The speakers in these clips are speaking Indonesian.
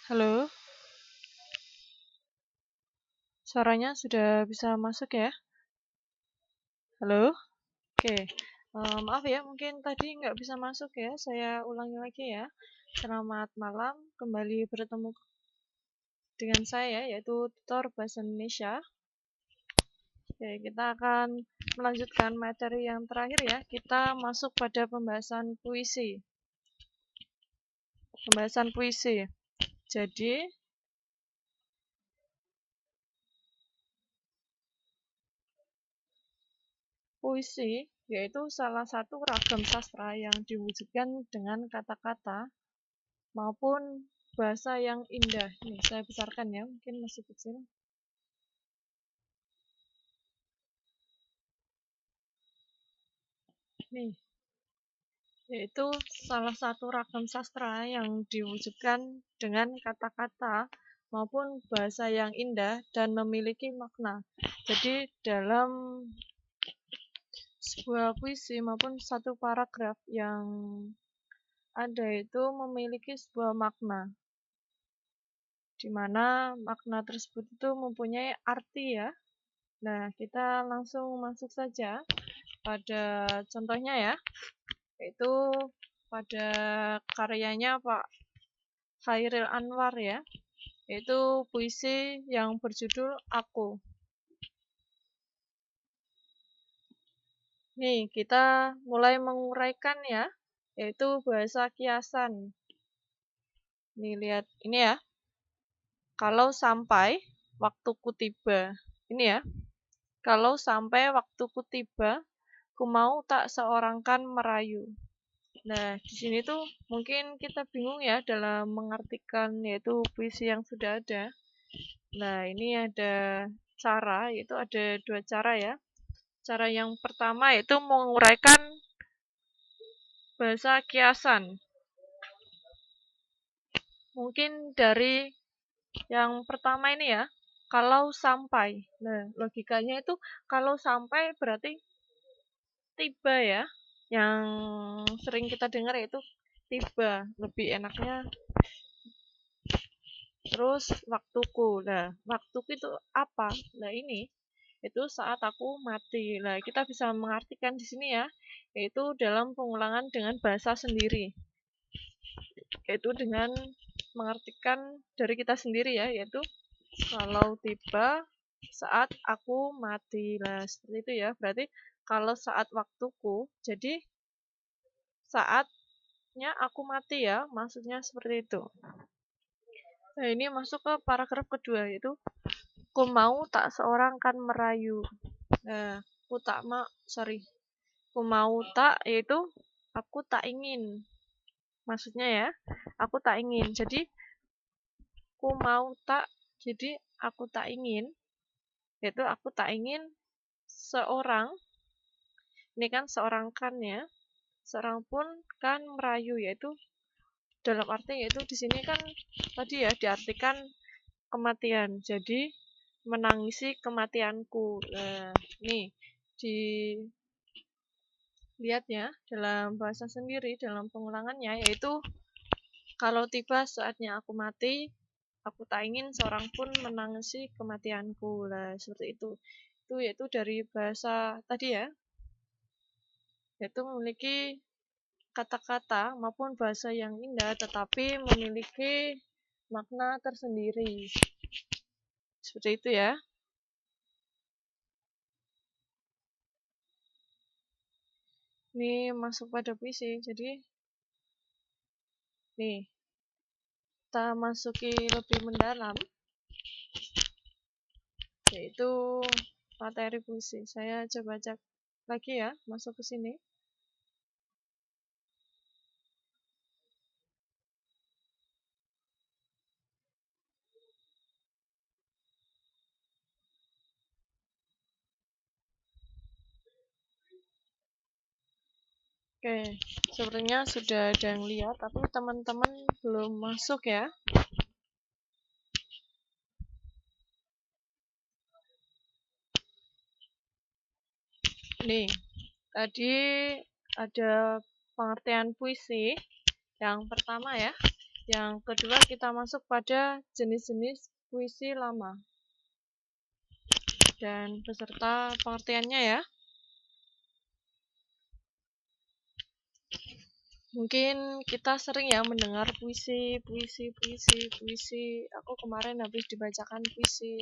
Halo, suaranya sudah bisa masuk ya? Halo? Oke, maaf ya, mungkin tadi nggak bisa masuk ya. Saya ulangi lagi ya. Selamat malam, kembali bertemu dengan saya, yaitu tutor Bahasa Indonesia. Oke, kita akan melanjutkan materi yang terakhir ya. Kita masuk pada pembahasan puisi. Pembahasan puisi. Jadi, puisi yaitu salah satu ragam sastra yang diwujudkan dengan kata-kata maupun bahasa yang indah. Nih, saya besarkan ya, mungkin masih kecil. Nih, yaitu salah satu ragam sastra yang diwujudkan dengan kata-kata maupun bahasa yang indah dan memiliki makna. Jadi, dalam sebuah puisi maupun satu paragraf yang ada itu memiliki sebuah makna, di mana makna tersebut itu mempunyai arti ya. Nah, kita langsung masuk saja pada contohnya ya, yaitu pada karyanya Pak Chairil Anwar ya, yaitu puisi yang berjudul Aku. Nih, kita mulai menguraikan ya, yaitu bahasa kiasan. Nih, lihat ini ya. Kalau sampai waktuku tiba. Ini ya. Kalau sampai waktuku tiba, ku mau tak seorang kan merayu. Nah, di sini tuh mungkin kita bingung ya dalam mengartikan yaitu puisi yang sudah ada. Nah, ini ada cara, yaitu ada dua cara ya. Cara yang pertama yaitu menguraikan bahasa kiasan. Mungkin dari yang pertama ini ya, kalau sampai. Nah, logikanya itu kalau sampai berarti tiba ya. Yang sering kita dengar yaitu tiba. Lebih enaknya terus waktuku. Nah, waktuku itu apa? Nah, ini itu saat aku mati. Nah, kita bisa mengartikan di sini ya, yaitu dalam pengulangan dengan bahasa sendiri. Yaitu dengan mengartikan dari kita sendiri ya, yaitu kalau tiba saat aku mati. Nah, seperti itu ya. Berarti kalau saat waktuku, jadi saatnya aku mati ya, maksudnya seperti itu. Nah, ini masuk ke paragraf kedua, yaitu ku mau tak seorang kan merayu. Nah, ku tak mau, sorry. Ku mau tak, yaitu aku tak ingin. Maksudnya ya, aku tak ingin. Jadi, ku mau tak, jadi aku tak ingin. Yaitu aku tak ingin seorang, ini kan seorang kan ya, seorang pun kan merayu, yaitu dalam arti yaitu di sini kan tadi ya diartikan kematian. Jadi menangisi kematianku. Nah, nih dilihat ya dalam bahasa sendiri dalam pengulangannya yaitu kalau tiba saatnya aku mati, aku tak ingin seorang pun menangisi kematianku. Lah seperti itu. Itu yaitu dari bahasa tadi ya, yaitu memiliki kata-kata maupun bahasa yang indah tetapi memiliki makna tersendiri. Seperti itu ya. Ini masuk pada puisi. Jadi, nih, kita masuki lebih mendalam, yaitu materi puisi. Saya coba cek lagi ya, masuk ke sini. Oke, sepertinya sudah ada yang lihat, tapi teman-teman belum masuk ya. Nih, tadi ada pengertian puisi. Yang pertama ya, Yang kedua kita masuk pada jenis-jenis puisi lama dan beserta pengertiannya ya. Mungkin kita sering ya mendengar puisi. Aku kemarin habis dibacakan puisi.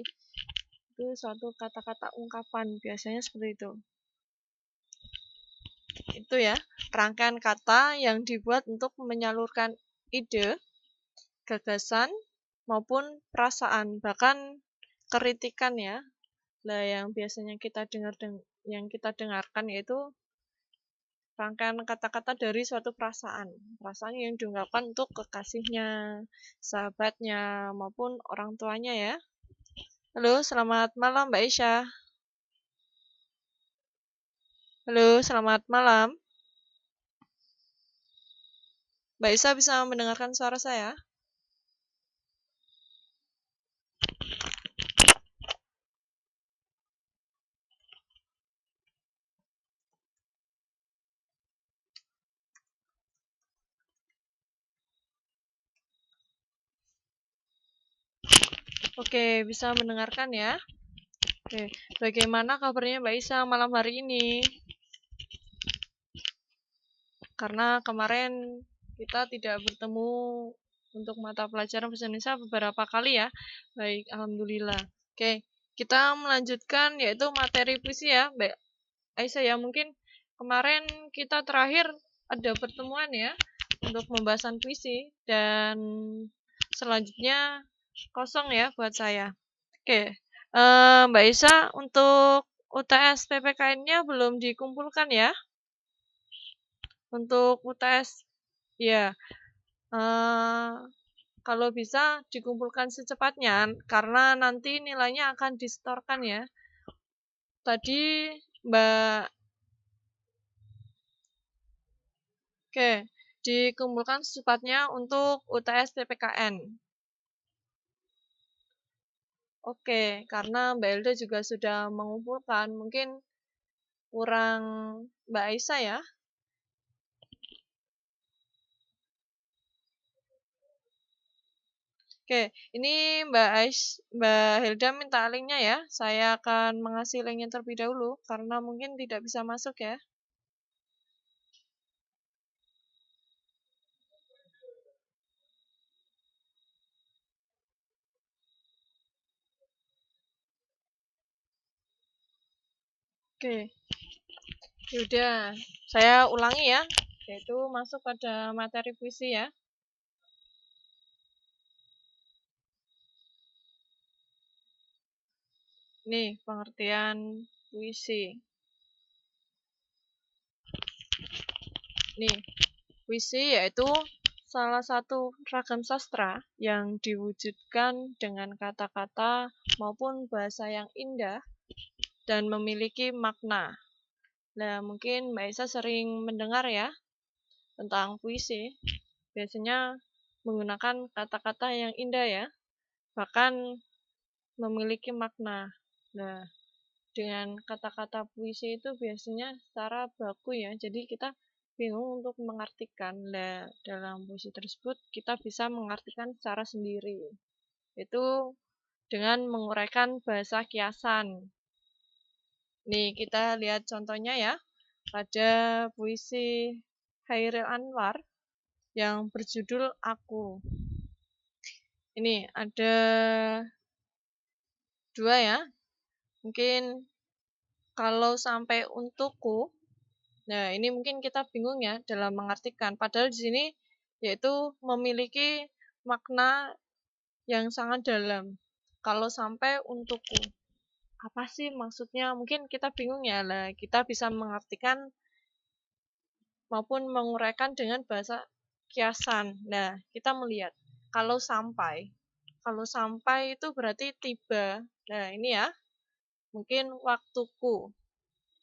Itu suatu kata-kata ungkapan, biasanya seperti itu. Itu ya, rangkaian kata yang dibuat untuk menyalurkan ide, gagasan, maupun perasaan, bahkan kritikan ya. Lah yang biasanya yang kita dengarkan yaitu rangkaian kata-kata dari suatu perasaan. Perasaan yang diungkapkan untuk kekasihnya, sahabatnya, maupun orang tuanya ya. Halo, selamat malam Mbak Isya. Halo, selamat malam. Mbak Isya bisa mendengarkan suara saya? Oke, bisa mendengarkan ya. Oke, bagaimana kabarnya Mbak Isya malam hari ini? Karena kemarin kita tidak bertemu untuk mata pelajaran bahasa Indonesia beberapa kali ya. Baik, alhamdulillah. Oke, kita melanjutkan yaitu materi puisi ya, Mbak Aisyah ya. Mungkin kemarin kita terakhir ada pertemuan ya untuk pembahasan puisi dan selanjutnya kosong ya buat saya. Oke, Mbak Aisyah untuk UTS PPKN-nya belum dikumpulkan ya? Untuk UTS, ya, kalau bisa dikumpulkan secepatnya, karena nanti nilainya akan disetorkan ya. Tadi Mbak, oke, dikumpulkan secepatnya untuk UTS PPKN. Oke, karena Mbak Elda juga sudah mengumpulkan, mungkin kurang Mbak Aisyah ya. Oke, ini Mbak Hilda minta linknya ya. Saya akan mengasih linknya terlebih dahulu karena mungkin tidak bisa masuk ya. Oke, yaudah. Saya ulangi ya, yaitu masuk pada materi puisi ya. Nih, pengertian puisi. Nih, puisi yaitu salah satu ragam sastra yang diwujudkan dengan kata-kata maupun bahasa yang indah dan memiliki makna. Nah, mungkin Mbak Isa sering mendengar ya tentang puisi. Biasanya menggunakan kata-kata yang indah ya, bahkan memiliki makna. Nah, dengan kata-kata puisi itu biasanya secara baku ya, jadi kita bingung untuk mengartikan. Nah, dalam puisi tersebut kita bisa mengartikan secara sendiri. Itu dengan menguraikan bahasa kiasan. Nih, kita lihat contohnya ya. Pada puisi Hairil Anwar yang berjudul Aku. Ini ada dua ya. Mungkin kalau sampai untukku, nah ini mungkin kita bingung ya dalam mengartikan. Padahal di sini yaitu memiliki makna yang sangat dalam. Kalau sampai untukku, apa sih maksudnya? Mungkin kita bingung ya lah. Kita bisa mengartikan maupun menguraikan dengan bahasa kiasan. Nah, kita melihat kalau sampai. Kalau sampai itu berarti tiba. Nah, ini ya. Mungkin waktuku.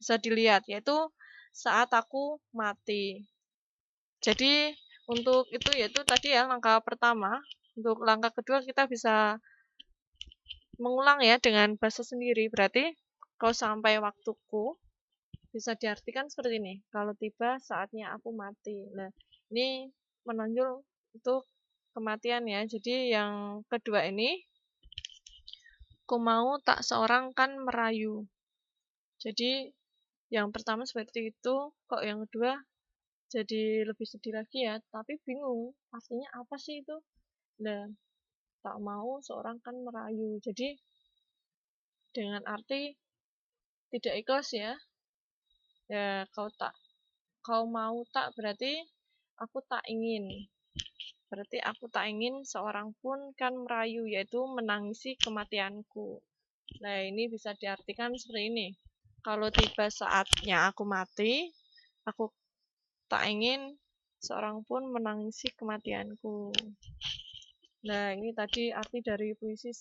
Bisa dilihat yaitu saat aku mati. Jadi, untuk itu yaitu tadi ya langkah pertama. Untuk langkah kedua kita bisa mengulang ya dengan bahasa sendiri. Berarti kalau sampai waktuku bisa diartikan seperti ini. Kalau tiba saatnya aku mati. Nah, ini menonjol untuk kematian ya. Jadi yang kedua ini, ku mau tak seorang kan merayu. Jadi yang pertama seperti itu, kok yang kedua jadi lebih sedih lagi ya, tapi bingung artinya apa sih itu. Nah, tak mau seorang kan merayu. Jadi dengan arti tidak ikhlas ya. Ya, kau mau tak berarti aku tak ingin. Berarti aku tak ingin seorang pun kan merayu, yaitu menangisi kematianku. Nah, ini bisa diartikan seperti ini. Kalau tiba saatnya aku mati, aku tak ingin seorang pun menangisi kematianku. Nah, ini tadi arti dari puisi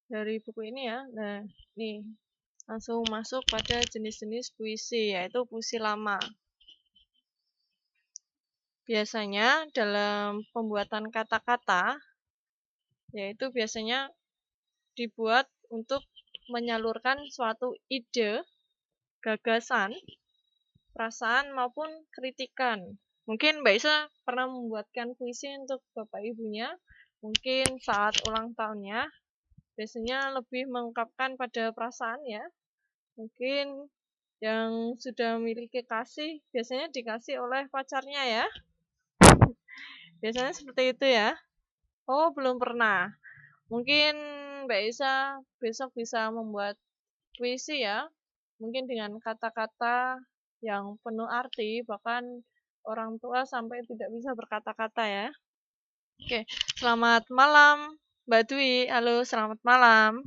dari buku ini ya. Nah, nih langsung masuk pada jenis-jenis puisi, yaitu puisi lama. Biasanya dalam pembuatan kata-kata, yaitu biasanya dibuat untuk menyalurkan suatu ide, gagasan, perasaan, maupun kritikan. Mungkin Mbak Isa pernah membuatkan puisi untuk Bapak Ibunya, mungkin saat ulang tahunnya, biasanya lebih mengungkapkan pada perasaan ya. Mungkin yang sudah memiliki kasih, biasanya dikasih oleh pacarnya ya. Biasanya seperti itu ya. Oh, belum pernah. Mungkin Mbak Isa besok bisa membuat puisi ya. Mungkin dengan kata-kata yang penuh arti, bahkan orang tua sampai tidak bisa berkata-kata ya. Oke, selamat malam Mbak Dwi. Halo, selamat malam.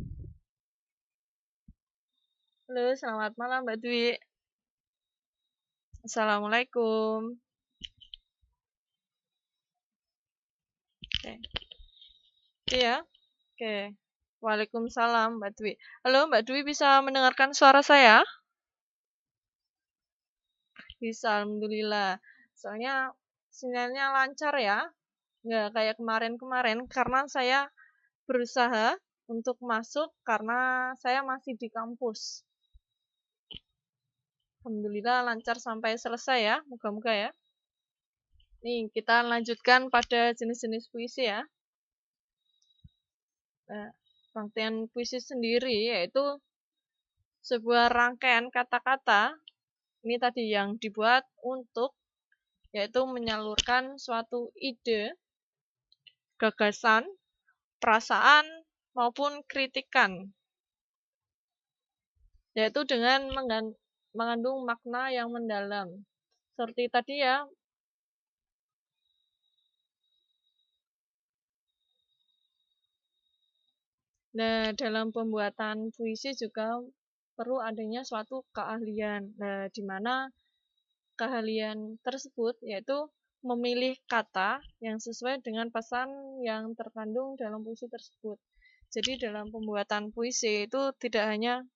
Halo, selamat malam Mbak Dwi. Assalamualaikum. Oke. Iya. Oke. Waalaikumsalam Mbak Dwi. Halo Mbak Dwi, bisa mendengarkan suara saya? Bisa, alhamdulillah. Soalnya sinyalnya lancar ya. Nggak kayak kemarin-kemarin karena saya berusaha untuk masuk karena saya masih di kampus. Alhamdulillah lancar sampai selesai ya, moga-moga ya. Nih, kita lanjutkan pada jenis-jenis puisi ya. Nah, rangkaian puisi sendiri yaitu sebuah rangkaian kata-kata, ini tadi yang dibuat untuk, yaitu menyalurkan suatu ide, gagasan, perasaan, maupun kritikan, yaitu dengan mengandung makna yang mendalam. Seperti tadi ya, nah dalam pembuatan puisi juga perlu adanya suatu keahlian. Nah, di mana keahlian tersebut yaitu memilih kata yang sesuai dengan pesan yang terkandung dalam puisi tersebut. Jadi dalam pembuatan puisi itu tidak hanya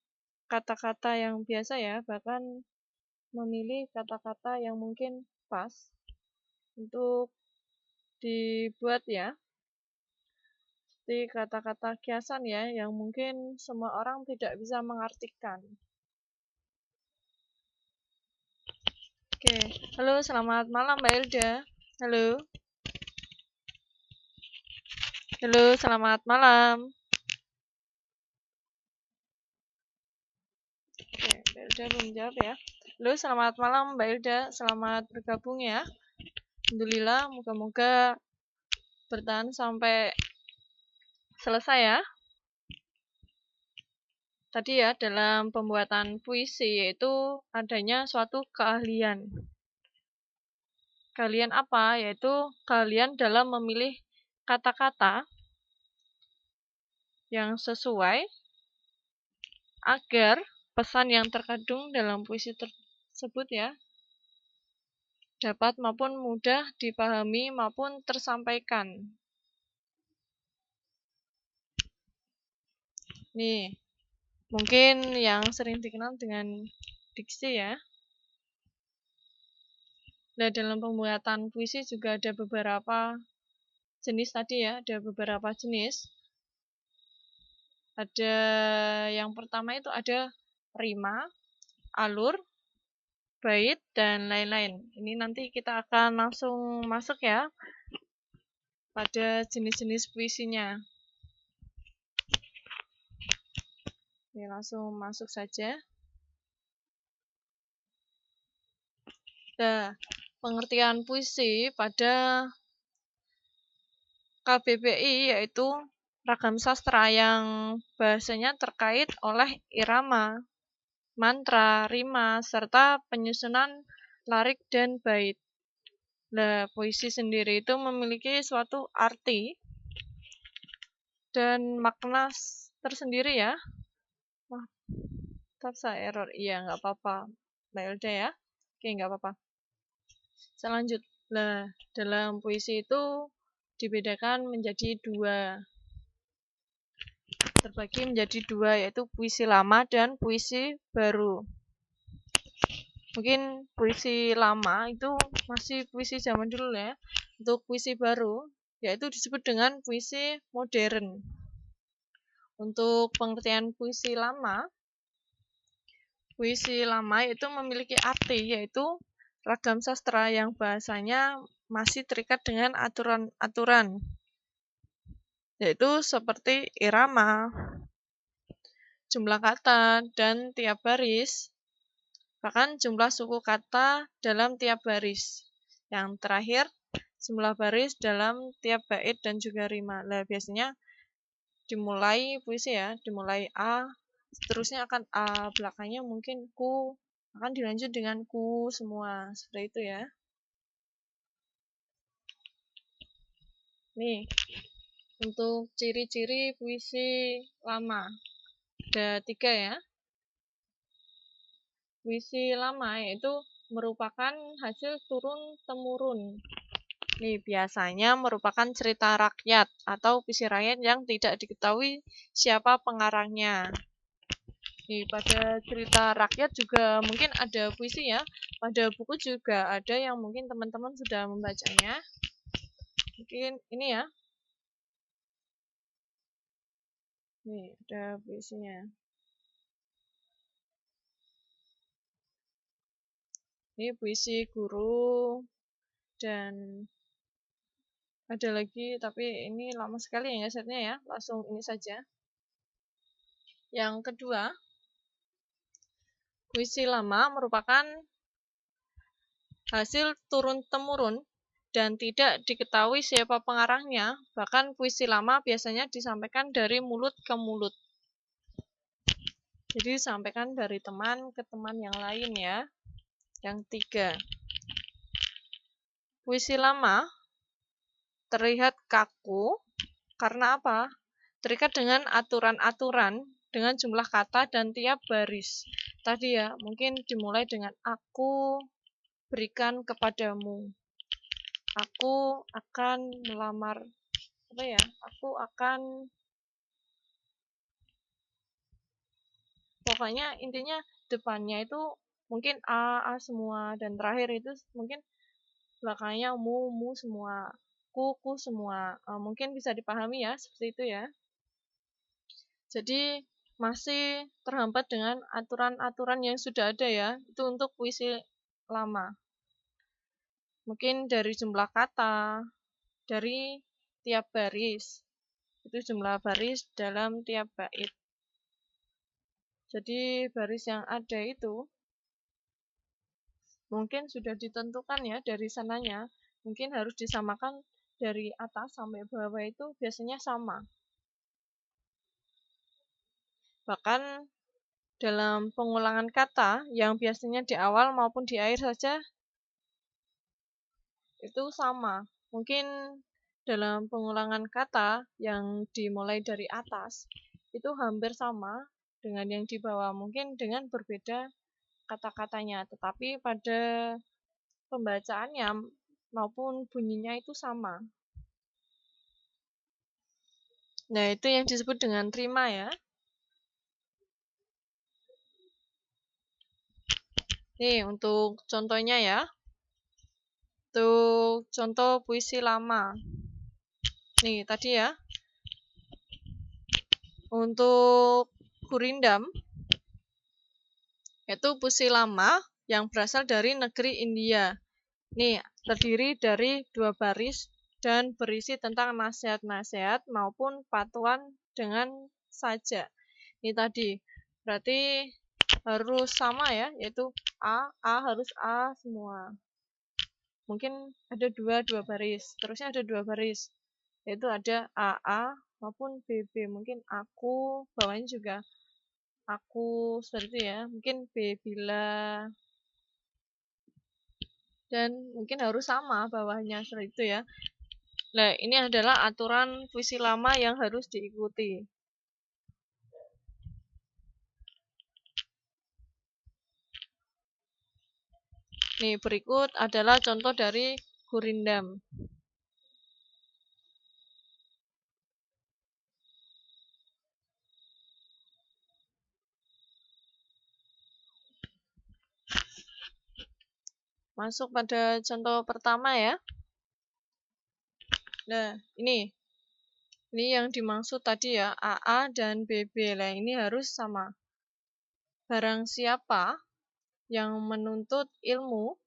kata-kata yang biasa ya, bahkan memilih kata-kata yang mungkin pas untuk dibuat ya. Seperti kata-kata kiasan ya, yang mungkin semua orang tidak bisa mengartikan. Oke, halo selamat malam Mbak Elda. Halo. Halo, selamat malam. Oke, Mbak Elda belum jawab ya. Halo, selamat malam Mbak Elda. Selamat bergabung ya. Alhamdulillah, moga-moga bertahan sampai selesai ya. Tadi ya, dalam pembuatan puisi yaitu adanya suatu keahlian. Keahlian apa? Yaitu keahlian dalam memilih kata-kata yang sesuai agar pesan yang terkandung dalam puisi tersebut ya dapat maupun mudah dipahami maupun tersampaikan. Nih, mungkin yang sering dikenal dengan diksi ya. Nah, dalam pembuatan puisi juga ada beberapa jenis tadi ya, ada beberapa jenis. Ada yang pertama itu ada rima, alur, bait, dan lain-lain. Ini nanti kita akan langsung masuk ya pada jenis-jenis puisinya. Oke, langsung masuk saja. Nah, pengertian puisi pada KBBI yaitu ragam sastra yang bahasanya terkait oleh irama, mantra, rima, serta penyusunan larik dan bait. Nah, puisi sendiri itu memiliki suatu arti dan makna tersendiri ya. Maaf, saya error. Iya, nggak apa-apa. Mbak Elda ya. Oke, nggak apa-apa. Saya lanjut. Nah, dalam puisi itu dibedakan menjadi dua. Terbagi menjadi dua, yaitu puisi lama dan puisi baru. Mungkin puisi lama itu masih puisi zaman dulu ya. Untuk puisi baru, yaitu disebut dengan puisi modern. Untuk pengertian puisi lama itu memiliki arti, yaitu ragam sastra yang bahasanya masih terikat dengan aturan-aturan, yaitu seperti irama, jumlah kata, dan tiap baris, bahkan jumlah suku kata dalam tiap baris. Yang terakhir, jumlah baris dalam tiap bait dan juga rima. Nah, biasanya dimulai puisi ya, dimulai A, seterusnya akan A, belakangnya mungkin ku, akan dilanjut dengan ku semua, seperti itu ya. Nih, untuk ciri-ciri puisi lama, ada 3 ya. Puisi lama yaitu merupakan hasil turun-temurun. Nih, biasanya merupakan cerita rakyat atau puisi rakyat yang tidak diketahui siapa pengarangnya. Nih, pada cerita rakyat juga mungkin ada puisi ya. Pada buku juga ada yang mungkin teman-teman sudah membacanya. Mungkin ini ya. Nih, ada puisinya. Ini puisi guru, dan ada lagi, tapi ini lama sekali ya setnya ya. Langsung ini saja. Yang kedua, puisi lama merupakan hasil turun-temurun dan tidak diketahui siapa pengarangnya. Bahkan puisi lama biasanya disampaikan dari mulut ke mulut. Jadi disampaikan dari teman ke teman yang lain ya. Yang 3, puisi lama terlihat kaku karena apa? Terikat dengan aturan-aturan, dengan jumlah kata dan tiap baris. Tadi ya, mungkin dimulai dengan aku berikan kepadamu. Aku akan melamar, apa ya? Aku akan, pokoknya intinya depannya itu mungkin A semua, dan terakhir itu mungkin belakangnya mu semua, ku semua. Mungkin bisa dipahami ya, seperti itu ya. Jadi masih terhambat dengan aturan-aturan yang sudah ada ya, itu untuk puisi lama. Mungkin dari jumlah kata, dari tiap baris, itu jumlah baris dalam tiap bait. Jadi baris yang ada itu mungkin sudah ditentukan ya dari sananya, mungkin harus disamakan dari atas sampai bawah itu biasanya sama. Bahkan dalam pengulangan kata yang biasanya di awal maupun di akhir saja itu sama. Mungkin dalam pengulangan kata yang dimulai dari atas itu hampir sama dengan yang di bawah, mungkin dengan berbeda kata-katanya, tetapi pada pembacaannya maupun bunyinya itu sama. Nah, itu yang disebut dengan rima ya. Nih, untuk contohnya ya. Untuk contoh puisi lama. Nih, tadi ya. Untuk Gurindam, yaitu puisi lama yang berasal dari negeri India. Nih, terdiri dari 2 baris dan berisi tentang nasihat-nasihat maupun patuan dengan saja. Ini tadi, berarti harus sama ya, yaitu A harus A semua. Mungkin ada dua baris, terusnya ada 2 baris, yaitu ada AA maupun BB. Mungkin aku, bawahnya juga aku, seperti itu ya. Mungkin B bila, dan mungkin harus sama bawahnya, seperti itu ya. Nah, ini adalah aturan puisi lama yang harus diikuti. Nih, berikut adalah contoh dari gurindam. Masuk pada contoh pertama ya. Nah, ini yang dimaksud tadi ya, AA dan BB. Nah, ini harus sama. Barang siapa yang menuntut ilmu,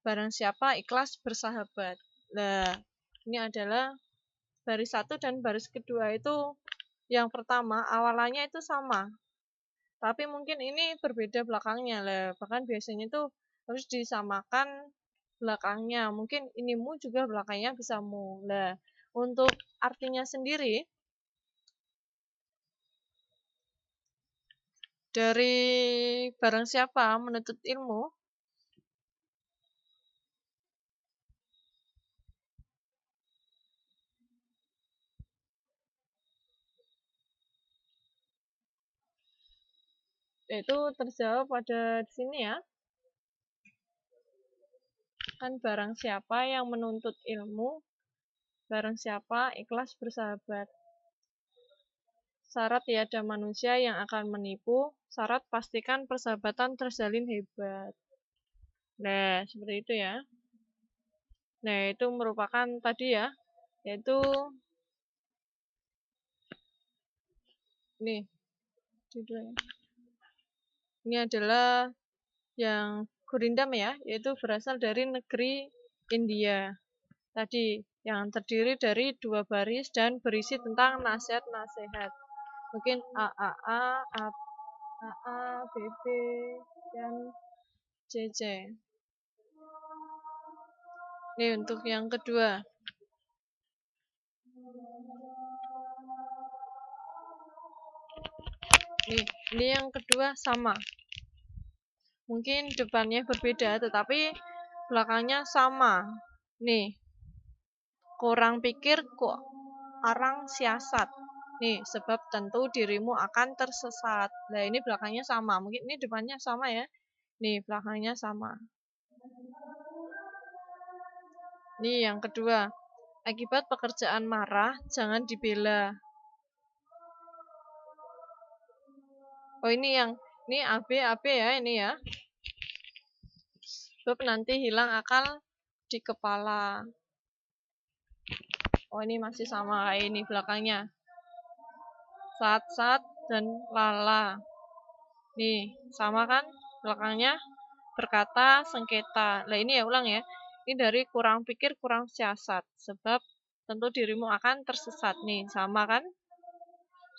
barang siapa ikhlas bersahabat. Nah, ini adalah baris 1 dan baris kedua itu yang pertama awalannya itu sama. Tapi mungkin ini berbeda belakangnya lah. Bahkan biasanya itu harus disamakan belakangnya. Mungkin ini mu juga belakangnya bisa mu. Lah, untuk artinya sendiri dari barang siapa menuntut ilmu, itu terjawab pada di sini ya. Kan barang siapa yang menuntut ilmu, barang siapa ikhlas bersahabat. Syarat tiada manusia yang akan menipu, syarat pastikan persahabatan terjalin hebat. Nah, seperti itu ya. Nah, itu merupakan tadi ya, yaitu nih, ini adalah yang gurindam ya, yaitu berasal dari negeri India. Tadi, yang terdiri dari 2 baris dan berisi tentang nasihat-nasihat. Mungkin AA, BB, dan CC. Ini untuk yang kedua. Ini yang kedua sama. Mungkin depannya berbeda, tetapi belakangnya sama. Nih, kurang pikir kok arang siasat. Nih, sebab tentu dirimu akan tersesat. Nah, ini belakangnya sama. Mungkin ini depannya sama ya. Nih, belakangnya sama. Ini yang kedua. Akibat pekerjaan marah, jangan dibela. Oh, ini AB ya, ini ya. Sebab nanti hilang akal di kepala. Oh, ini masih sama kayak ini belakangnya. Sat dan lala. Nih, sama kan belakangnya? Berkata sengketa. Nah, ini ya ulang ya. Ini dari kurang pikir, kurang siasat. Sebab tentu dirimu akan tersesat. Nih, sama kan?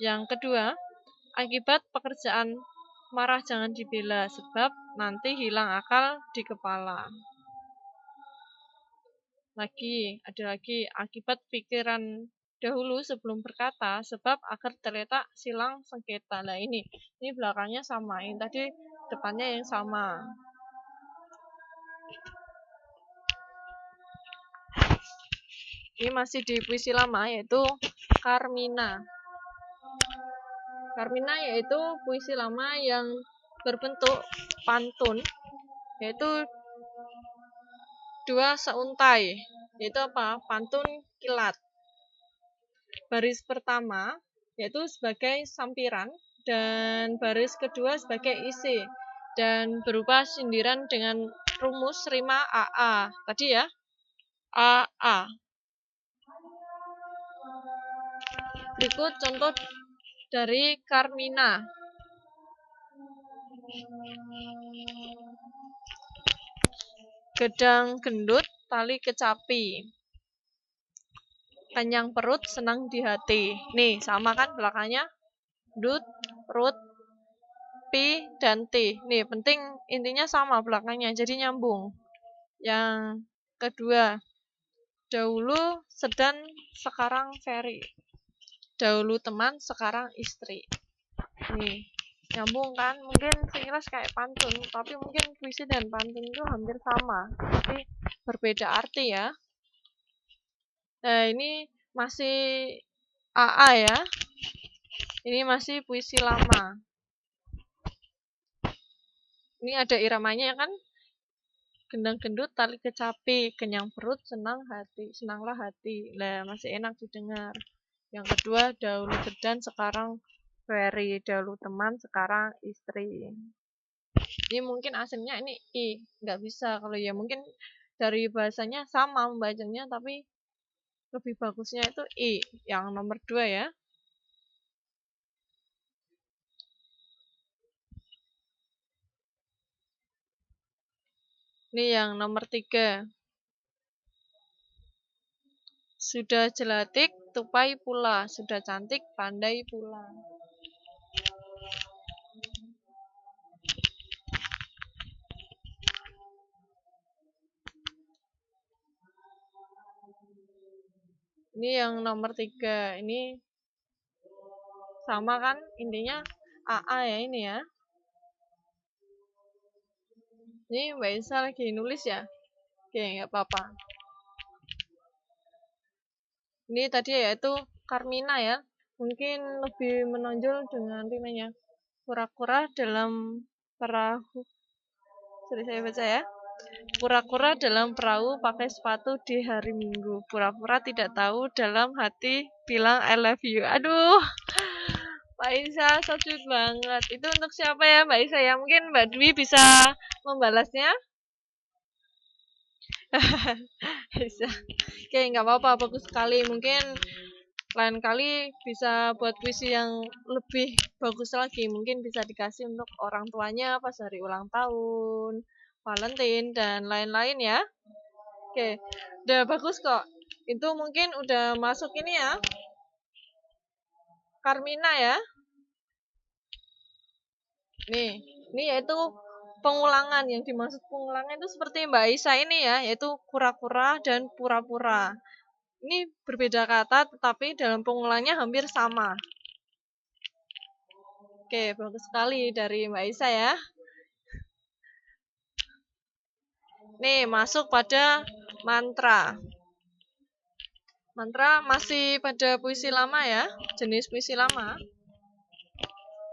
Yang kedua, akibat pekerjaan marah jangan dibela. Sebab nanti hilang akal di kepala. Ada lagi, akibat pikiran dahulu sebelum berkata, sebab agar terletak silang sengketa. Nah, ini belakangnya sama. Ini tadi depannya yang sama. Ini masih di puisi lama, yaitu Carmina. Carmina yaitu puisi lama yang berbentuk pantun, yaitu 2 seuntai, yaitu apa? Pantun kilat. Baris pertama yaitu sebagai sampiran, dan baris kedua sebagai isi, dan berupa sindiran dengan rumus rima AA. Tadi ya, AA. Berikut contoh dari Carmina. Gedang gendut, tali kecapi. Kenyang perut, senang di hati. Nih, sama kan belakangnya? Dut, rut, pi, dan ti. Nih, penting intinya sama belakangnya, jadi nyambung. Yang kedua, dahulu sedan, sekarang ferry. Dahulu teman, sekarang istri. Nih, nyambung kan? Mungkin sekilas kayak pantun, tapi mungkin puisi dan pantun itu hampir sama, tapi berbeda arti ya. Nah, ini masih AA ya. Ini masih puisi lama. Ini ada iramanya kan? Gendang gendut, tali kecapi, kenyang perut, senanglah hati. Lah, masih enak didengar. Yang kedua, dahulu sedan, sekarang ferry. Dahulu teman, sekarang istri. Ini mungkin aslinya ini I, nggak bisa. Kalau ya mungkin dari bahasanya sama membacanya, tapi lebih bagusnya itu I, yang nomor 2 ya. Ini yang nomor 3. Sudah jelatik, tupai pula. Sudah cantik, pandai pula. Ini yang nomor 3. Ini sama kan? Intinya AA ya ini ya. Ini Mbak Isa lagi nulis ya? Oke, nggak apa-apa. Ini tadi yaitu Carmina ya. Mungkin lebih menonjol dengan rimanya. Kura-kura dalam perahu. Sorry, saya baca ya. Kura-kura dalam perahu pakai sepatu di hari Minggu. Pura-pura tidak tahu dalam hati bilang I love you. Aduh, Mbak Isa so sweet banget. Itu untuk siapa ya Mbak Isa ya? Mungkin Mbak Dwi bisa membalasnya. Bisa. Oke, nggak apa-apa, bagus sekali. Mungkin lain kali bisa buat puisi yang lebih bagus lagi. Mungkin bisa dikasih untuk orang tuanya pas hari ulang tahun, Valentine, dan lain-lain ya. Oke, udah bagus kok. Itu mungkin udah masuk ini ya. Carmina ya. Nih, ini yaitu pengulangan. Yang dimaksud pengulangan itu seperti Mbak Isa ini ya, yaitu kura-kura dan pura-pura. Ini berbeda kata, tetapi dalam pengulangnya hampir sama. Oke, bagus sekali dari Mbak Isa ya. Nih, masuk pada mantra. Mantra masih pada puisi lama ya, jenis puisi lama.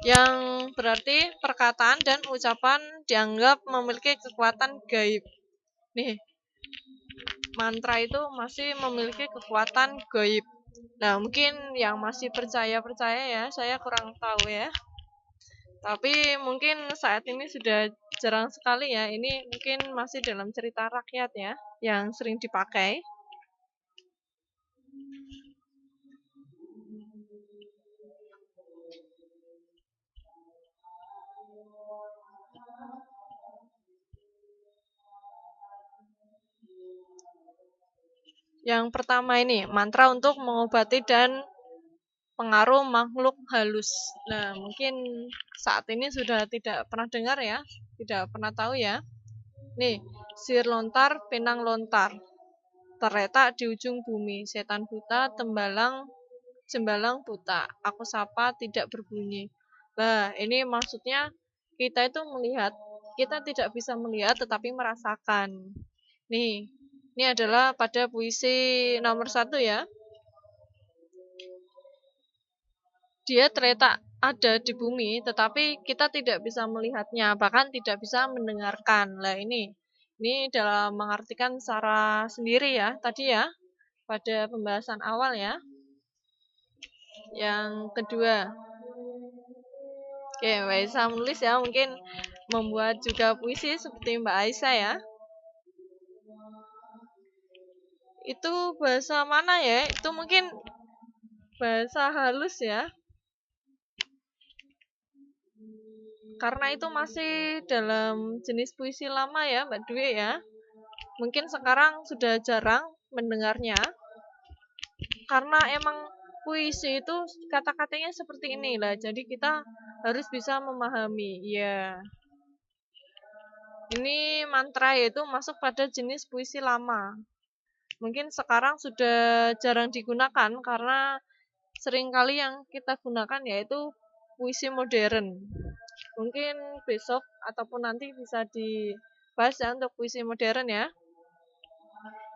Yang berarti perkataan dan ucapan dianggap memiliki kekuatan gaib. Nih, mantra itu masih memiliki kekuatan gaib. Nah, mungkin yang masih percaya-percaya ya, saya kurang tahu ya. Tapi mungkin saat ini sudah jarang sekali ya. Ini mungkin masih dalam cerita rakyat ya, yang sering dipakai. Yang pertama ini, mantra untuk mengobati dan pengaruh makhluk halus. Nah, mungkin saat ini sudah tidak pernah dengar ya, tidak pernah tahu ya. Nih, sihir lontar, pinang lontar, terletak di ujung bumi, setan buta, jembalang buta, aku sapa tidak berbunyi. Nah, ini maksudnya kita itu melihat, kita tidak bisa melihat tetapi merasakan. Nih, ini adalah pada puisi nomor 1 ya. Dia terletak ada di bumi, tetapi kita tidak bisa melihatnya, bahkan tidak bisa mendengarkan. Nah, ini dalam mengartikan secara sendiri ya, tadi ya, pada pembahasan awal ya. Yang kedua, oke, Mbak Aisyah menulis ya, mungkin membuat juga puisi seperti Mbak Aisyah ya. Itu bahasa mana ya? Itu mungkin bahasa halus ya. Karena itu masih dalam jenis puisi lama ya, Mbak Dwi ya. mungkin sekarang sudah jarang mendengarnya, karena emang puisi itu kata-katanya seperti ini lah, jadi kita harus bisa memahami. Ya, ini mantra yaitu masuk pada jenis puisi lama. Mungkin sekarang sudah jarang digunakan karena seringkali yang kita gunakan yaitu puisi modern. Mungkin besok ataupun nanti bisa dibahas ya untuk puisi modern ya.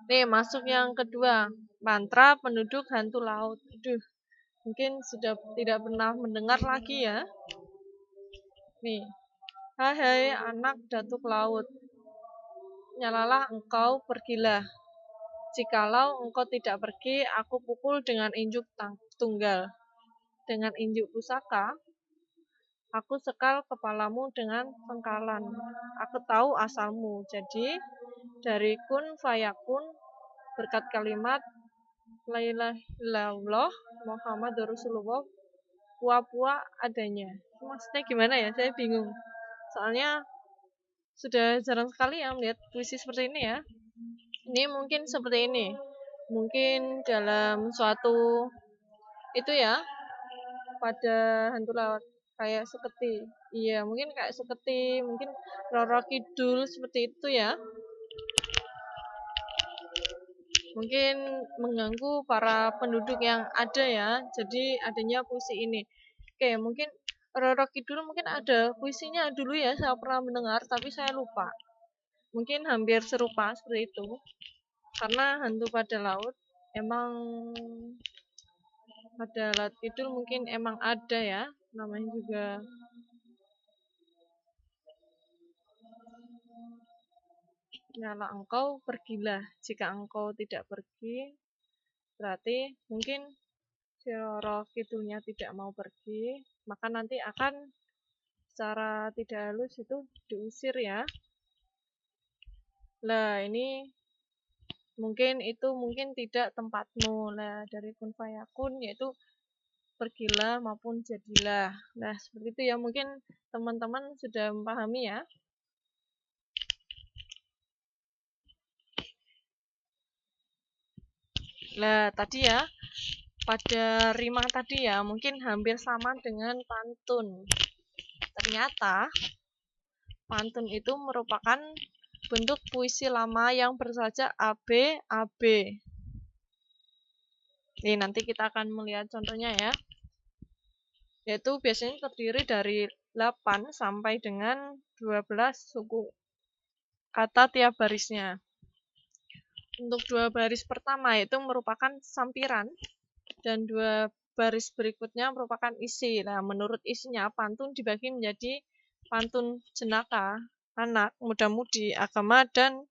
Nih, masuk yang kedua, mantra penduduk hantu laut. Aduh, mungkin sudah tidak pernah mendengar lagi ya. Nih, hai anak datuk laut, nyalalah engkau, pergilah. Jikalau engkau tidak pergi, aku pukul dengan injuk tunggal. Dengan injuk pusaka, aku sekal kepalamu dengan pengkalan. Aku tahu asalmu. Jadi, dari kun fayakun, berkat kalimat la ilaha illallah Muhammad Rasulullah, pua-pua adanya. Maksudnya gimana ya? Saya bingung. Soalnya sudah jarang sekali ya melihat puisi seperti ini ya. Ini mungkin seperti ini. Mungkin dalam suatu itu ya, pada hantu laut kayak seketi. Iya, mungkin kayak seketi, mungkin Roro Kidul seperti itu ya. Mungkin mengganggu para penduduk yang ada ya. Jadi adanya puisi ini. Oke, mungkin Roro Kidul mungkin ada puisinya dulu ya, saya pernah mendengar tapi saya lupa. Mungkin hampir serupa seperti itu. Karena hantu pada laut emang pada laut itu mungkin emang ada ya, namanya juga nyala engkau, pergilah. Jika engkau tidak pergi, berarti mungkin si Roro Kidulnya tidak mau pergi, maka nanti akan secara tidak halus itu diusir ya. Lah ini mungkin tidak tempatmu. Lah dari kun fayakun yaitu pergilah maupun jadilah. Nah, seperti itu ya, mungkin teman-teman sudah memahami ya. Lah tadi ya, pada rima tadi ya, mungkin hampir sama dengan pantun. Ternyata pantun itu merupakan bentuk puisi lama yang bersajak AB. Nih, nanti kita akan melihat contohnya ya. Yaitu biasanya terdiri dari 8 sampai dengan 12 suku kata tiap barisnya. Untuk 2 baris pertama itu merupakan sampiran dan 2 baris berikutnya merupakan isi. Nah, menurut isinya pantun dibagi menjadi pantun jenaka, anak, muda-mudi, agama, dan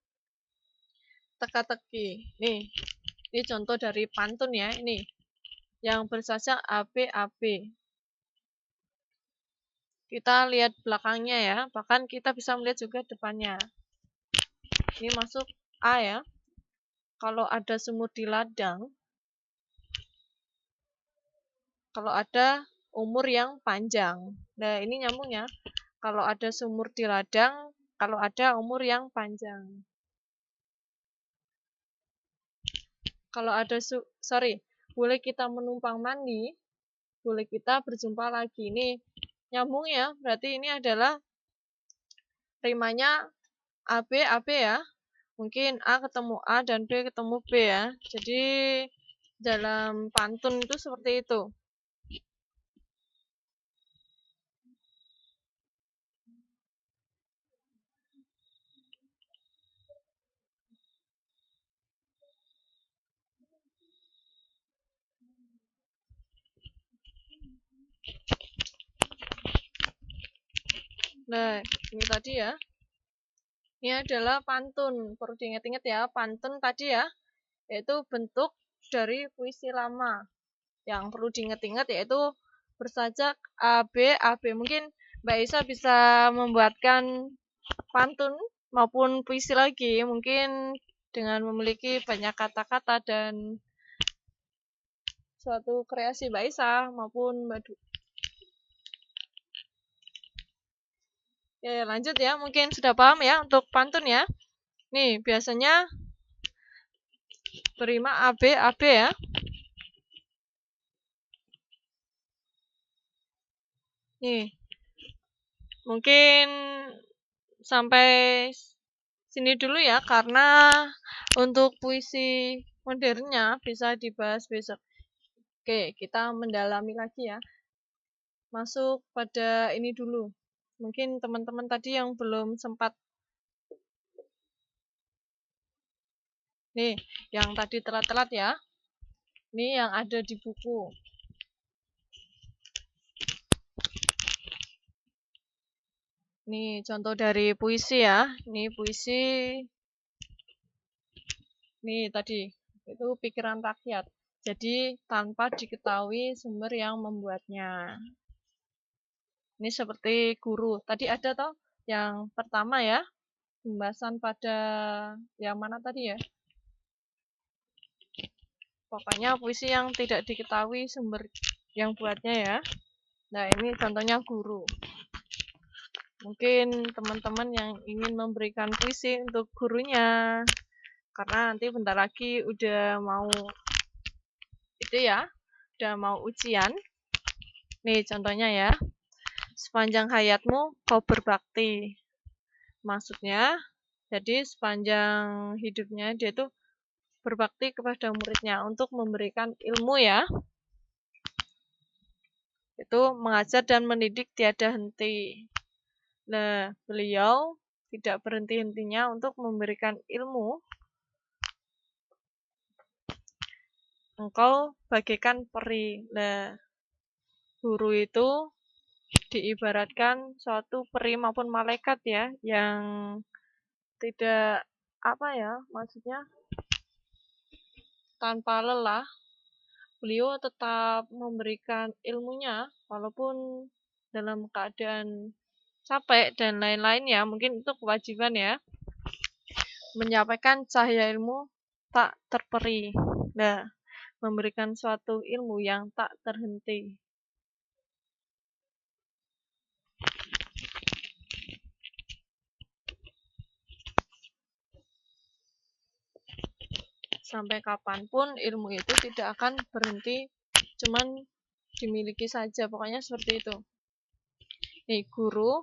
teka-teki. Nih, ini contoh dari pantun ya, ini yang bersajak AB. Kita lihat belakangnya ya, bahkan kita bisa melihat juga depannya. Ini masuk A ya. Kalau ada sumur di ladang, kalau ada umur yang panjang. Nah, ini nyambung ya. Kalau ada sumur di ladang, kalau ada umur yang panjang. Kalau ada boleh kita menumpang mandi, boleh kita berjumpa lagi. Ini nyambung ya, berarti ini adalah rimanya AB ya. Mungkin A ketemu A dan B ketemu B ya. Jadi dalam pantun itu seperti itu. Nah, ini tadi ya. Ini adalah pantun. Perlu diingat-ingat ya, pantun tadi ya, yaitu bentuk dari puisi lama. Yang perlu diingat-ingat yaitu bersajak AB. Mungkin Mbak Isa bisa membuatkan pantun maupun puisi lagi, mungkin dengan memiliki banyak kata-kata dan suatu kreasi Mbak Isa maupun Mbak Du. Ya, lanjut ya, mungkin sudah paham ya untuk pantun ya. Nih, biasanya berima AB, AB ya. Nih, mungkin sampai sini dulu ya, karena untuk puisi modernnya bisa dibahas besok. Oke, kita mendalami lagi ya. Masuk pada ini dulu. Mungkin teman-teman tadi yang belum sempat. Nih, yang tadi telat-telat ya. Ini yang ada di buku. Nih, contoh dari puisi ya. Ini puisi. Nih, tadi. Itu pikiran rakyat. Jadi, tanpa diketahui sumber yang membuatnya. Ini seperti guru. Tadi ada toh yang pertama ya. Pembahasan pada yang mana tadi ya? Pokoknya puisi yang tidak diketahui sumber yang buatnya ya. Nah, ini contohnya guru. Mungkin teman-teman yang ingin memberikan puisi untuk gurunya. Karena nanti bentar lagi udah mau itu ya, udah mau ujian. Nih contohnya ya. Sepanjang hayatmu kau berbakti. Maksudnya, jadi sepanjang hidupnya dia tuh berbakti kepada muridnya untuk memberikan ilmu ya. Itu mengajar dan mendidik tiada henti. Nah, beliau tidak berhenti-hentinya untuk memberikan ilmu. Engkau bagaikan peri. Nah, guru itu diibaratkan suatu peri maupun malaikat ya, yang tidak apa ya, maksudnya tanpa lelah. Beliau tetap memberikan ilmunya walaupun dalam keadaan capek dan lain-lain ya, mungkin itu kewajiban ya. Menyampaikan cahaya ilmu tak terperi. Nah, memberikan suatu ilmu yang tak terhenti. Sampai kapanpun ilmu itu tidak akan berhenti, cuman dimiliki saja, pokoknya seperti itu. Nih, guru,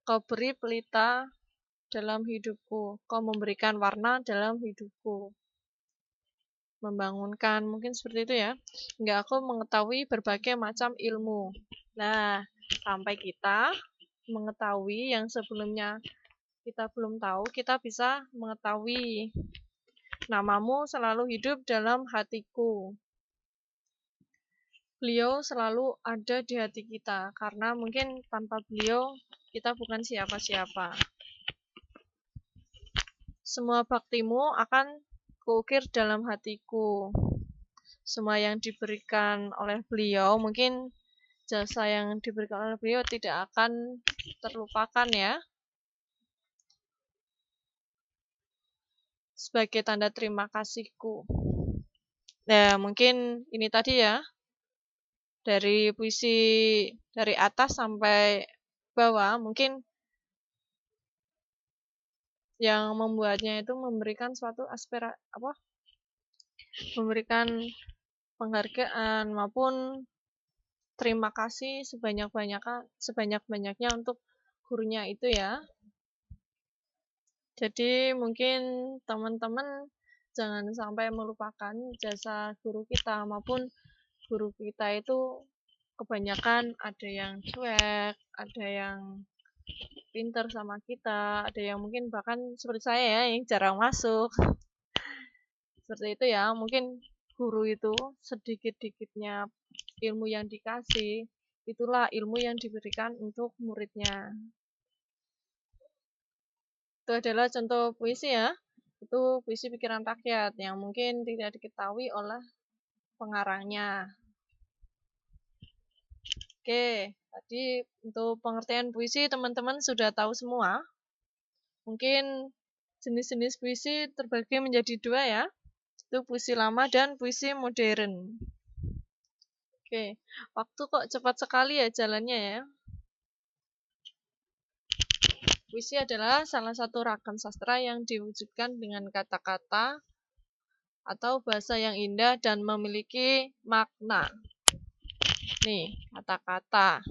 kau beri pelita dalam hidupku, kau memberikan warna dalam hidupku. Membangunkan, mungkin seperti itu ya. Hingga aku mengetahui berbagai macam ilmu. Nah, sampai kita mengetahui yang sebelumnya kita belum tahu, kita bisa mengetahui. Namamu selalu hidup dalam hatiku. Beliau selalu ada di hati kita, karena mungkin tanpa beliau kita bukan siapa-siapa. Semua baktimu akan kuukir dalam hatiku. Semua yang diberikan oleh beliau, mungkin jasa yang diberikan oleh beliau tidak akan terlupakan ya. Sebagai tanda terima kasihku. Nah, mungkin ini tadi ya. Dari puisi dari atas sampai bawah, mungkin yang membuatnya itu memberikan suatu memberikan penghargaan maupun terima kasih sebanyak-banyaknya untuk gurunya itu ya. Jadi mungkin teman-teman jangan sampai melupakan jasa guru kita, maupun guru kita itu kebanyakan ada yang cuek, ada yang pinter sama kita, ada yang mungkin bahkan seperti saya ya yang jarang masuk. Seperti itu ya, mungkin guru itu sedikit-dikitnya ilmu yang dikasih, itulah ilmu yang diberikan untuk muridnya. Itu adalah contoh puisi ya. Itu puisi pikiran rakyat yang mungkin tidak diketahui oleh pengarangnya. Oke, tadi untuk pengertian puisi teman-teman sudah tahu semua. Mungkin jenis-jenis puisi terbagi menjadi dua ya. Itu puisi lama dan puisi modern. Oke, waktu kok cepat sekali ya jalannya ya. Puisi adalah salah satu ragam sastra yang diwujudkan dengan kata-kata atau bahasa yang indah dan memiliki makna. Nih, kata-kata.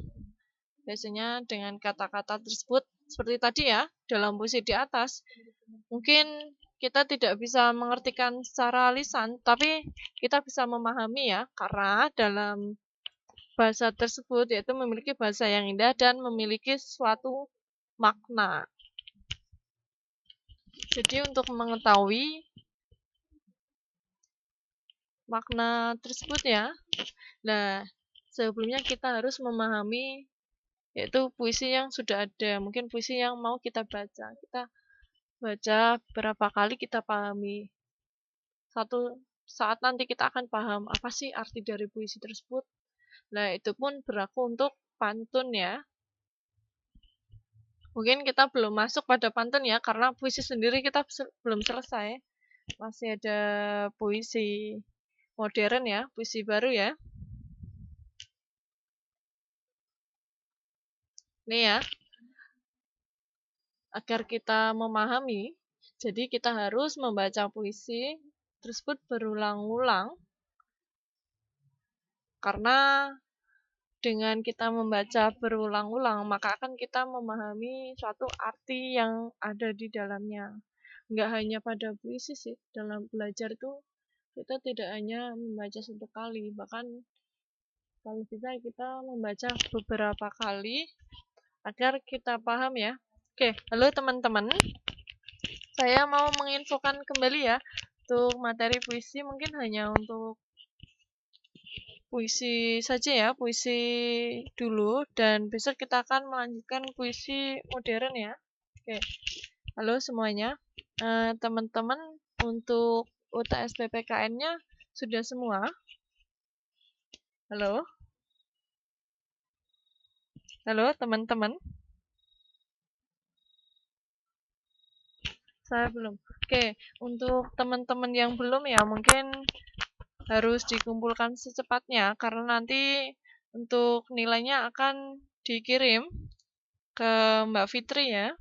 Biasanya dengan kata-kata tersebut, seperti tadi ya, dalam puisi di atas, mungkin kita tidak bisa mengertikan secara lisan, tapi kita bisa memahami ya, karena dalam bahasa tersebut yaitu memiliki bahasa yang indah dan memiliki suatu makna. Jadi untuk mengetahui makna tersebut ya, nah sebelumnya kita harus memahami yaitu puisi yang sudah ada, mungkin puisi yang mau kita baca. Kita baca berapa kali kita pahami. Satu saat nanti kita akan paham apa sih arti dari puisi tersebut. Nah, itu pun berlaku untuk pantun ya. Mungkin kita belum masuk pada pantun ya, karena puisi sendiri kita belum selesai. Masih ada puisi modern ya, puisi baru ya. Nih ya, agar kita memahami, jadi kita harus membaca puisi tersebut berulang-ulang, karena dengan kita membaca berulang-ulang, maka akan kita memahami suatu arti yang ada di dalamnya. Nggak hanya pada puisi sih, dalam belajar itu kita tidak hanya membaca satu kali, bahkan kalau bisa kita membaca beberapa kali agar kita paham ya. Oke, halo teman-teman. Saya mau menginfokan kembali ya, untuk materi puisi mungkin hanya untuk puisi saja ya, puisi dulu, dan besok kita akan melanjutkan puisi modern ya. Oke, halo semuanya. Teman-teman, untuk UTS PPKN-nya sudah semua? Halo? Halo teman-teman? Saya belum. Oke, untuk teman-teman yang belum ya, mungkin harus dikumpulkan secepatnya, karena nanti untuk nilainya akan dikirim ke Mbak Fitri ya.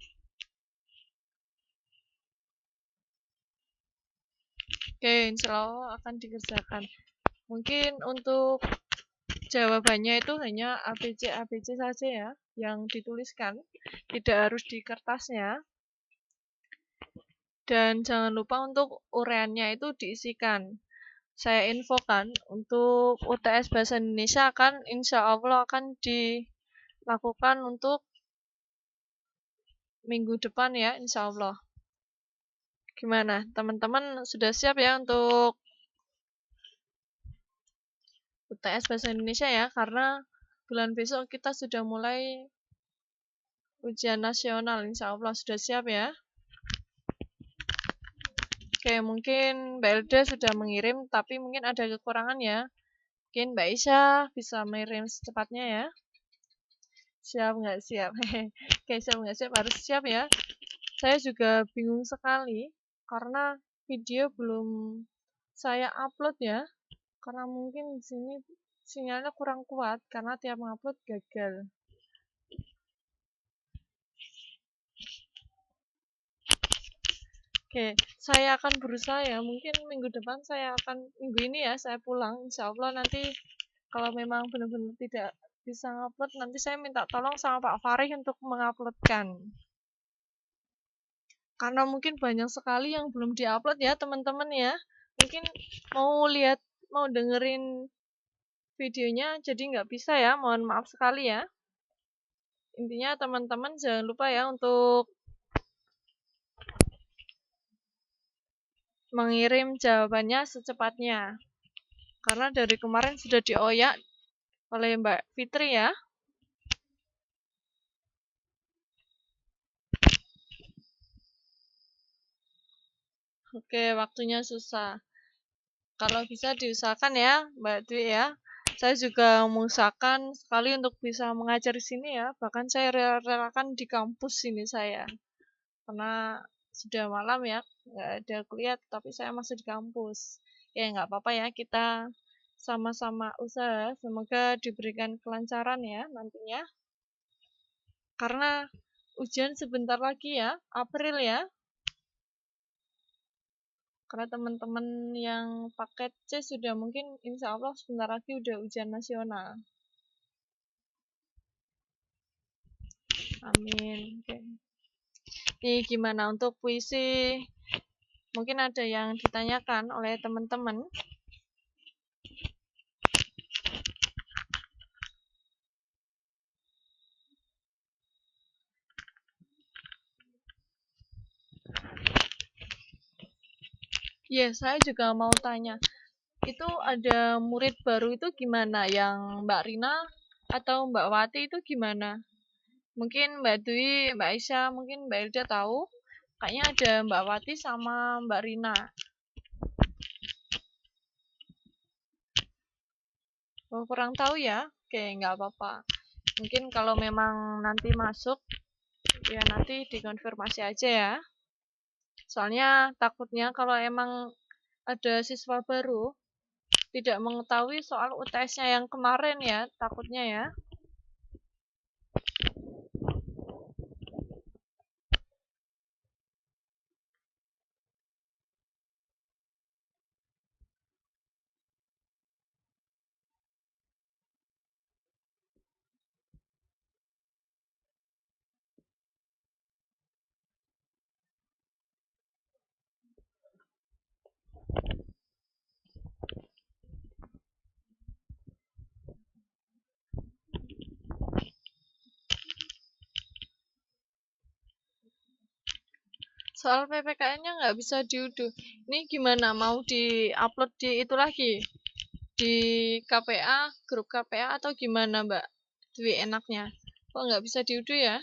Oke, insya Allah akan dikerjakan. Mungkin untuk jawabannya itu hanya ABC saja ya, yang dituliskan. Tidak harus di kertasnya. Dan jangan lupa untuk uraiannya itu diisikan. Saya infokan untuk UTS Bahasa Indonesia akan insya Allah akan dilakukan untuk minggu depan ya, insya Allah. Gimana, teman-teman sudah siap ya untuk UTS Bahasa Indonesia ya? Karena bulan besok kita sudah mulai ujian nasional, insya Allah sudah siap ya. Oke, mungkin Mbak Elda sudah mengirim, tapi mungkin ada kekurangan ya. Mungkin Mbak Isya bisa mengirim secepatnya ya. Siap nggak siap? Oke, siap nggak siap? Harus siap ya. Saya juga bingung sekali, karena video belum saya upload ya. Karena mungkin di sini sinyalnya kurang kuat, karena tiap upload gagal. Oke, saya akan berusaha ya. Mungkin minggu depan minggu ini ya, saya pulang. Insya Allah nanti kalau memang benar-benar tidak bisa ngupload, nanti saya minta tolong sama Pak Farih untuk menguploadkan. Karena mungkin banyak sekali yang belum diupload ya teman-teman ya. Mungkin mau dengerin videonya jadi nggak bisa ya, mohon maaf sekali ya. Intinya teman-teman jangan lupa ya untuk mengirim jawabannya secepatnya. Karena dari kemarin sudah dioyak oleh Mbak Fitri ya. Oke, waktunya susah. Kalau bisa diusahakan ya, Mbak Dwi ya. Saya juga mengusahakan sekali untuk bisa mengajar di sini ya. Bahkan saya relakan di kampus sini saya. Karena sudah malam ya, nggak ada kuliah, tapi saya masih di kampus. Ya nggak apa-apa ya, kita sama-sama usaha. Semoga diberikan kelancaran ya nantinya. Karena ujian sebentar lagi ya, April ya. Karena teman-teman yang paket C sudah mungkin insya Allah sebentar lagi udah ujian nasional. Amin. Oke. Nih gimana untuk puisi? Mungkin ada yang ditanyakan oleh teman-teman. Ya, saya juga mau tanya. Itu ada murid baru itu gimana? Yang Mbak Rina atau Mbak Wati itu gimana? Mungkin Mbak Dwi, Mbak Aisyah, mungkin Mbak Ilda tahu. Kayaknya ada Mbak Wati sama Mbak Rina. Oh, kurang tahu ya? Oke, nggak apa-apa. Mungkin kalau memang nanti masuk, ya nanti dikonfirmasi aja ya. Soalnya takutnya kalau emang ada siswa baru, tidak mengetahui soal UTS-nya yang kemarin ya, takutnya ya. Soal PPKN-nya nggak bisa diunduh. Ini gimana? Mau di-upload di itu lagi? Di KPA, grup KPA atau gimana Mbak Dwi enaknya? Kok nggak bisa diunduh ya?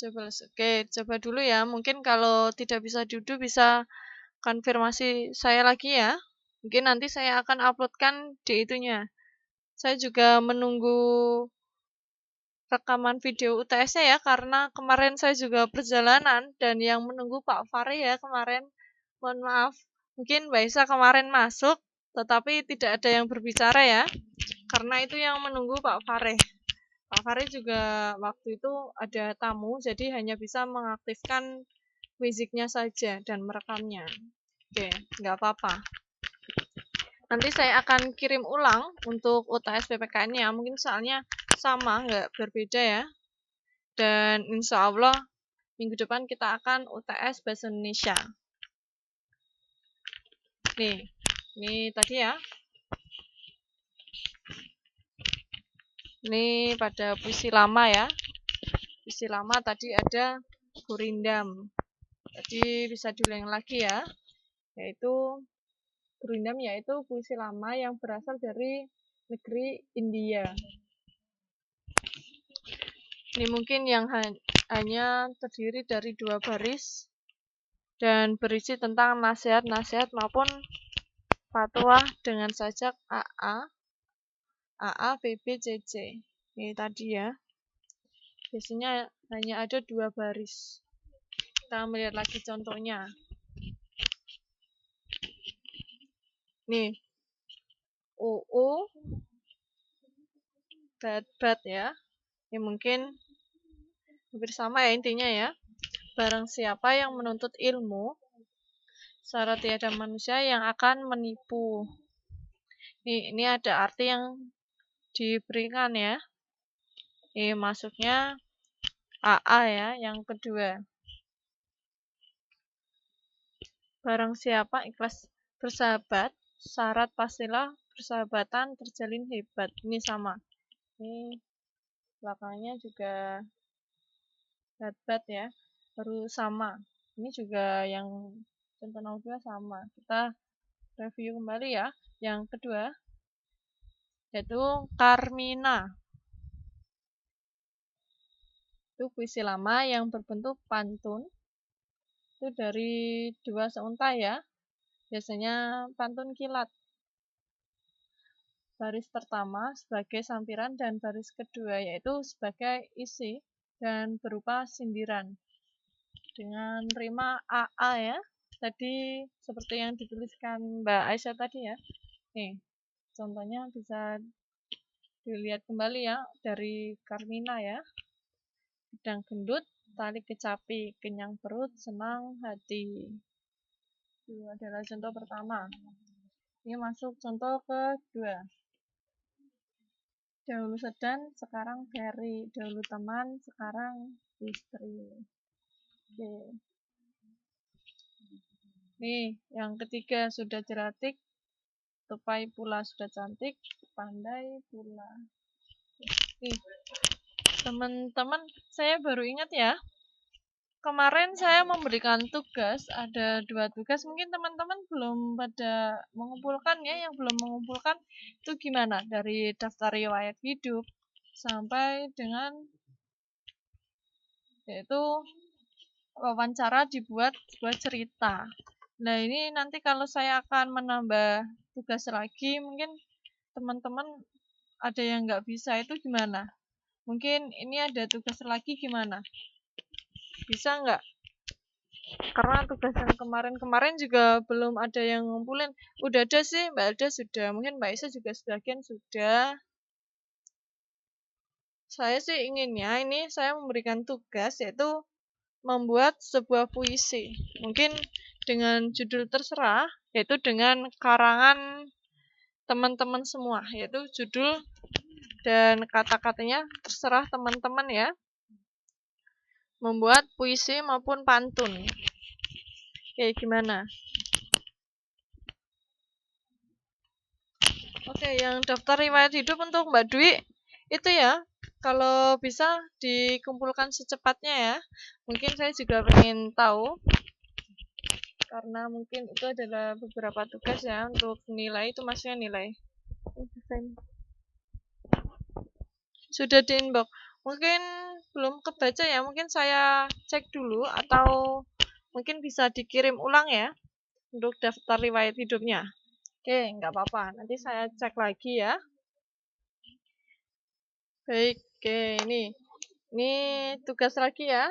Oke, coba dulu ya. Mungkin kalau tidak bisa diunduh bisa konfirmasi saya lagi ya. Mungkin nanti saya akan uploadkan di itunya. Saya juga menunggu rekaman video UTS-nya ya, karena kemarin saya juga perjalanan dan yang menunggu Pak Fahri ya kemarin. Mohon maaf, mungkin Mbak Isa kemarin masuk, tetapi tidak ada yang berbicara ya, karena itu yang menunggu Pak Fahri. Pak Fahri juga waktu itu ada tamu, jadi hanya bisa mengaktifkan Wiziknya saja dan merekamnya. Oke, nggak apa-apa. Nanti saya akan kirim ulang untuk UTS PPKN-nya, mungkin soalnya sama, nggak berbeda ya. Dan insya Allah minggu depan kita akan UTS Bahasa Indonesia. Nih, ini tadi ya. Ini pada puisi lama ya. Puisi lama tadi ada Gurindam. Tadi bisa diulang lagi ya. Yaitu Gurindam yaitu puisi lama yang berasal dari negeri India. Ini mungkin yang hanya terdiri dari 2 baris dan berisi tentang nasihat-nasihat maupun fatwa dengan sajak AA, BB, CC. Ini tadi ya. Biasanya hanya ada 2 baris. Kita melihat lagi contohnya. Nih, UU, bat ya. Ini mungkin hampir sama ya intinya ya. Barang siapa yang menuntut ilmu, secara tiada manusia yang akan menipu. Ini ada arti yang diberikan ya. Ini masuknya AA ya, yang kedua. Barang siapa ikhlas bersahabat, syarat pastilah persahabatan terjalin hebat. Ini sama. Ini belakangnya juga bat ya, baru sama. Ini juga yang contoh nomor 2 sama. Kita review kembali ya. Yang kedua, yaitu Carmina. Itu puisi lama yang berbentuk pantun. Itu dari 2 seuntai ya. Biasanya pantun kilat. Baris pertama sebagai sampiran dan baris kedua yaitu sebagai isi dan berupa sindiran. Dengan rima AA ya. Tadi seperti yang dituliskan Mbak Aisyah tadi ya. Nih, contohnya bisa Dilihat kembali ya dari Carmina ya. Gedang gendut, tali kecapi, kenyang perut, senang hati. Itu adalah contoh pertama. Ini masuk contoh kedua. Dahulu sedan, sekarang Ferry. Dahulu teman, sekarang istri. Oke. Nih, yang ketiga sudah jeratik, tupai pula sudah cantik, pandai pula. Nih, teman-teman, saya baru ingat ya. Kemarin saya memberikan tugas, ada 2 tugas, mungkin teman-teman belum pada mengumpulkan ya, yang belum mengumpulkan itu gimana? Dari daftar riwayat hidup sampai dengan yaitu wawancara dibuat sebuah cerita. Nah ini nanti kalau saya akan menambah tugas lagi, mungkin teman-teman ada yang nggak bisa itu gimana? Mungkin ini ada tugas lagi gimana? Bisa nggak? Karena tugas yang kemarin-kemarin juga belum ada yang ngumpulin. Udah ada sih, Mbak Alda sudah. Mungkin Mbak Isa juga sebagian sudah. Saya sih inginnya ini saya memberikan tugas yaitu membuat sebuah puisi. Mungkin dengan judul terserah, yaitu dengan karangan teman-teman semua. Yaitu judul dan kata-katanya terserah teman-teman ya. Membuat puisi maupun pantun. Oke, gimana? Oke, yang daftar riwayat hidup untuk Mbak Dwi itu ya, kalau bisa dikumpulkan secepatnya ya. Mungkin saya juga pengen tahu karena mungkin itu adalah beberapa tugas ya untuk nilai itu maksudnya nilai. Sudah di inbox. Mungkin belum kebaca ya, mungkin saya cek dulu atau mungkin bisa dikirim ulang ya untuk daftar riwayat hidupnya. Oke, nggak apa-apa. Nanti saya cek lagi ya. Baik, oke, ini tugas lagi ya.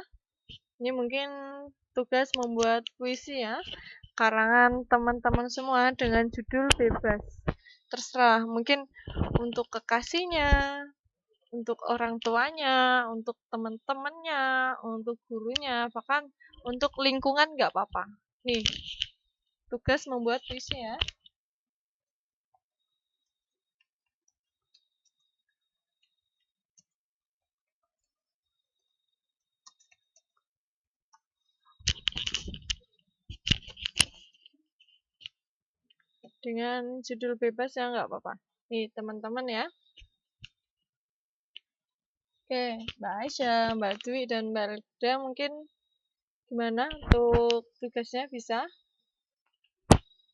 Ini mungkin tugas membuat puisi ya. Karangan teman-teman semua dengan judul bebas. Terserah, mungkin untuk kekasihnya, untuk orang tuanya, untuk teman-temannya, untuk gurunya, bahkan untuk lingkungan nggak apa-apa. Nih, tugas membuat puisi ya. Dengan judul bebas ya nggak apa-apa. Nih, teman-teman ya. Oke, Mbak Aisyah, Mbak Dwi, dan Mbak Reda mungkin gimana untuk tugasnya bisa?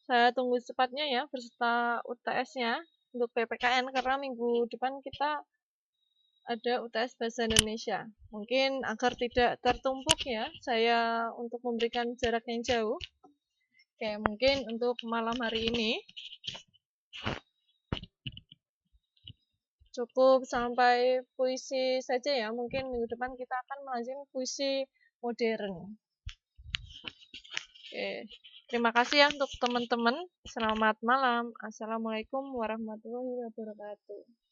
Saya tunggu cepatnya ya beserta UTS-nya untuk PPKN karena minggu depan kita ada UTS Bahasa Indonesia. Mungkin agar tidak tertumpuk ya, saya untuk memberikan jarak yang jauh. Oke, mungkin untuk malam hari ini cukup sampai puisi saja ya. Mungkin minggu depan kita akan melanjutkan puisi modern. Oke, terima kasih ya untuk teman-teman. Selamat malam. Assalamualaikum warahmatullahi wabarakatuh.